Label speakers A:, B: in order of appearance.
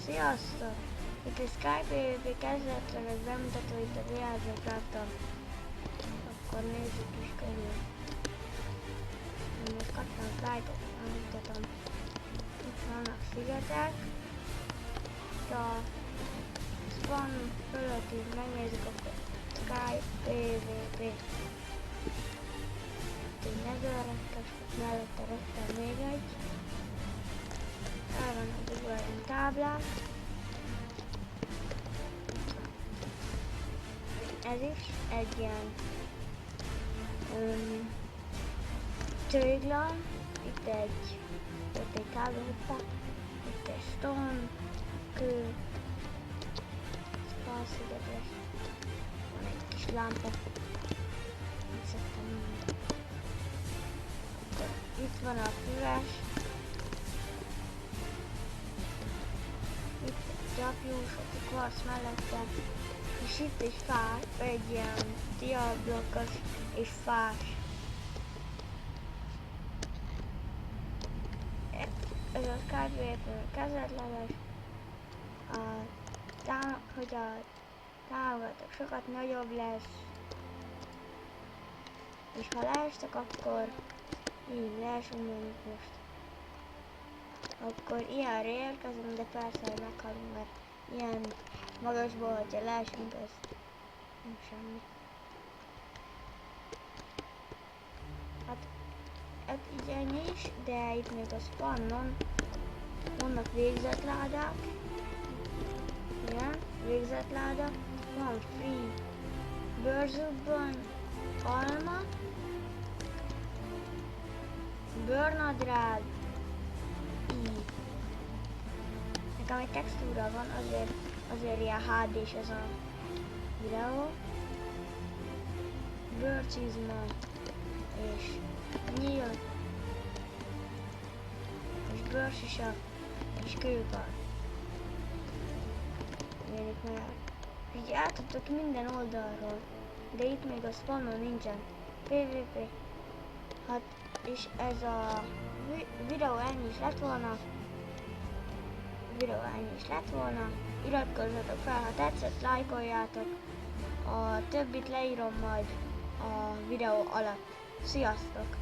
A: Sziasztok! Itt a Skype PvP kezdetleges bemutató itt a Realzacrafton. Akkor nézzük is körül. Én most kaptam flightot, megmutatom. Itt vannak szigetek. A spawn fölött így megnézzük akkor Skype PvP. Itt egy netherrekes, mellette raktam még egy. El van a dugva egy táblát. Ez is egy ilyen tégla, itt egy tábla, itt egy stone, kő, falszigetes, van egy kis lámpa, itt van a füves, itt egy gyapjús, ott a kvarc mellette, és itt egy fás, egy ilyen diablokkos és fás. Ez a Skype kezdetleges, hogy a támogatók sokat nagyobb lesz, és ha leestek, akkor így leesünk mondjuk most. Akkor ilyenre érkezünk, de persze, hogy meghalunk, mert ilyen magasból, hogyha leesünk, ez nem semmi. Hát így ennyi is, de itt még a spawnon vannak végzetládák. Igen, végzetláda. Van free bőrzőkben alma, bőrnadrág, így. Nekem egy textúra van, azért ilyen HD-s ez a videó. Bőrcizma és nyíl és bőrsisa és kőkar. Érjük meg. Így átadtok minden oldalról, de itt még a spawnon nincsen PvP. Hát és ez a videó ennyi is lett volna. Iratkozzatok fel, ha tetszett, lájkoljátok. A többit leírom majd a videó alatt. Sziasztok!